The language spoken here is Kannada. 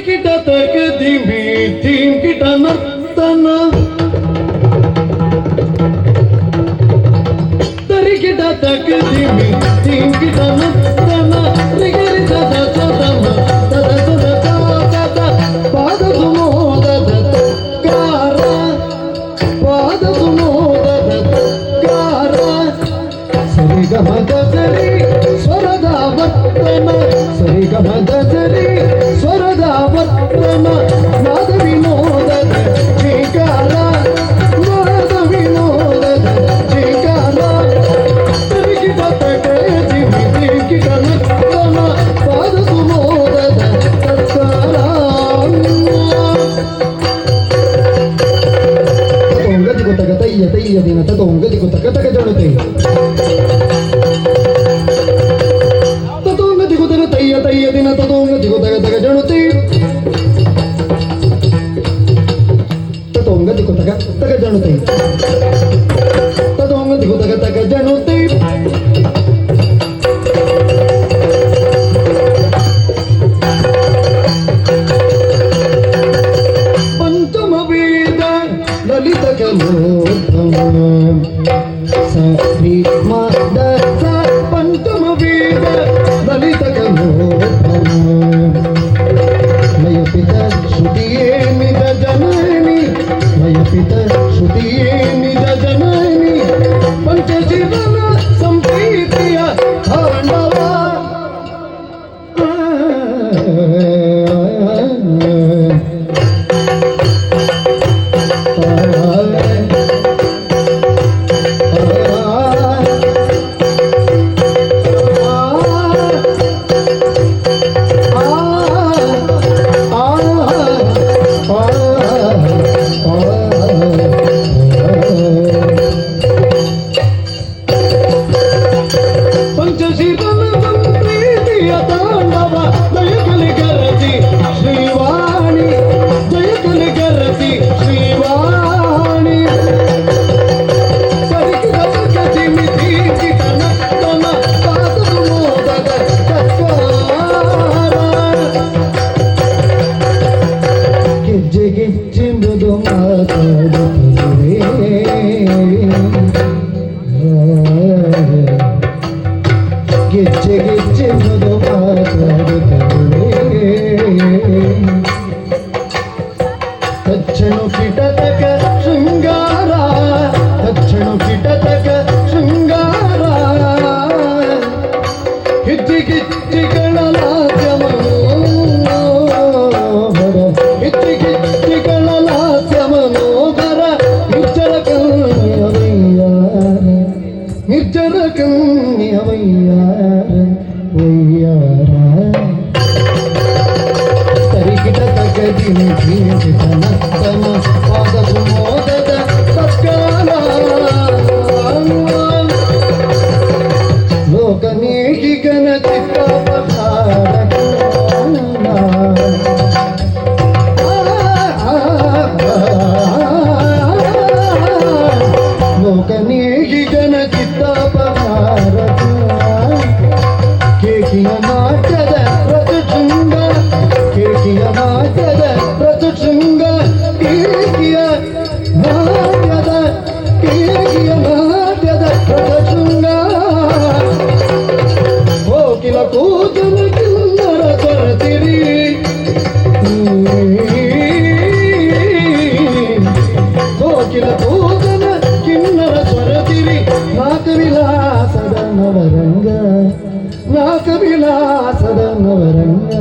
ಕಿಟ ತಕ ದಿಮಿ ಧೀಮ್ ಕಿಟ ನರ್ತನ ತರಿ ಕಿಟ ತಕ ದಿಮಿ ಧೀಮ್ ಕಿಟ ನರ್ತನ ರಿಗರಿ ದದ ಸದಮ ದದ ದದ ದದ ಪಾದ ಸುಮೋದದ ಕಾರ ಪಾದ ಸುಮೋದದ ಕಾರ ಸರಿ ಗಮದ ಸರಿ ಸ್ವರದ ವರ್ತನ ಸರಿ ಗಮದ ಸರಿ ಸ್ವರದ ವರ್ತನ ನಾದ ವಿನೋದದ ಶ್ರೀಕಾರ ನಾದ ವಿನೋದದ ಶ್ರೀಕಾರ ತರಿಗಿಟ ತಕ ದಿಮಿ ದಿಗಿಟ ನರ್ತನ ಪಾದ ಸುಮೋದದ ತತ್ಕಾರ ತತೋಂಗದಿ ಗೊತ್ತಗ ತಯ್ಯ ತಯ್ಯ ದಿನ ತತೋಂಗದಿ ಗೊತ್ತಗ ತಗ ಜಣತೆ ತತೋಂಗದಿ ಗೊತ್ತಗ ತಯ್ಯ ತಯ್ಯ ದಿನ ತತೋಂಗದಿ ಗೊತ್ತಗ ತಗ ಜಣತೆ ತತೋಂಗದಿ ಗೊತ್ತಗ ತಗ ಜಣತೆ ತತೋಂಗದಿ ಗೊತ್ತಗ ತಗ ಜಣತೆ ಪಂಚಮ ವೇದ ಲಲಿತ ಕಲೋತ್ತಮ ಸರಿ ಮದ ಸ ಪಂಚಮ ವೇದ ಲಲಿತ ಕಲೋತ್ತಮ ಲಯ ಪಿತ ಶ್ರುತಿಯೇ ನಿಜ ಜನನಿ ಲಯ ಪಿತ ಶ್ರುತಿಯೇ ನಿಜ ಜನನಿ ಪಂಚಶಿವನ ಸಂಪ್ರೀತಿಯ ತಾಂಡವ ಪಂಚಶಿವನ ಸಂಪ್ರೀತಿಯ ತಾಂಡವ ಜಯಕಲಿ ಗರತಿ ಶ್ರೀವಾಣಿ ಜಯಕಲಿ ಗರತಿ ಶ್ರೀವಾಣಿ ಸರಿಗಿದ ಸಕಜಿಮಿ ದೀಪಿತ ನರ್ತನ ಪಾದ ಸುಮೋದದ ತತ್ವಾರ ಗೆಜ್ಜೆ ಗೆಜ್ಜೆ ಮೃದು ಮಾತಾಡುತ್ತಿರುವೆ ಗೆಜ್ಜೆ ಗೆಜ್ಜೆ ಮೃದು ಮಾತಾಡುತ್ತಿರುವೆ ತಕ್ಷಣು ಕಿಟತಕ ಶೃಂಗಾರ ತಕ್ಷಣು ಕಿಟತಕ ಶೃಂಗಾರ ಹಿಚ್ಚಿಗಿಚ್ಚಿಗಳ ಲಾಸ್ಯ ಮನೋಹರ ಹಿಚ್ಚಿಗಿಚ್ಚಿಗಳ ಲಾಸ್ಯ ಮನೋಹರ ನಿರ್ಜರ ಕನ್ಯ ವಯ್ಯಾರ ನಿರ್ಜರ ಕನ್ಯ ವಯ್ಯಾರ ವಯ್ಯಾರ ತರಿಗಿಟ ತಕ ದಿಮಿ ಧೀಮಿಟ ನರ್ತನ ಪಾದ ಸುಮೋದದ ಸತ್ಕಾರ ಲೋಕನೇಹಿಗನ ಚಿತ್ತಾಪಧಾರಕ ಲೋಕನೇಹಿಗನ ಚಿತ್ತಾಪಧಾರಕ ಕೇಕಿಯ ನಾಟ್ಯದ ಪ್ರತಿಶೃಂಗ ಕೇಕಿಯ ನಾಟ್ಯದ ಪ್ರತಿಶೃಂಗ ಕೇಕಿಯ ನಾಟ್ಯದ ಪ್ರತಿಶೃಂಗ ಕೋಕಿಲ ಕೂದಲ ಕಿನ್ನರ ಕೊರತಿರಿ ಕೋಕಿಲ ಕೂದಲ ಕಿನ್ನರ ಸ್ವರತಿರಿ ನಾಕ ವಿಲಾಸದ ನವರಂಗ ನಾಕ ವಿಲಾಸದ ನವರಂಗ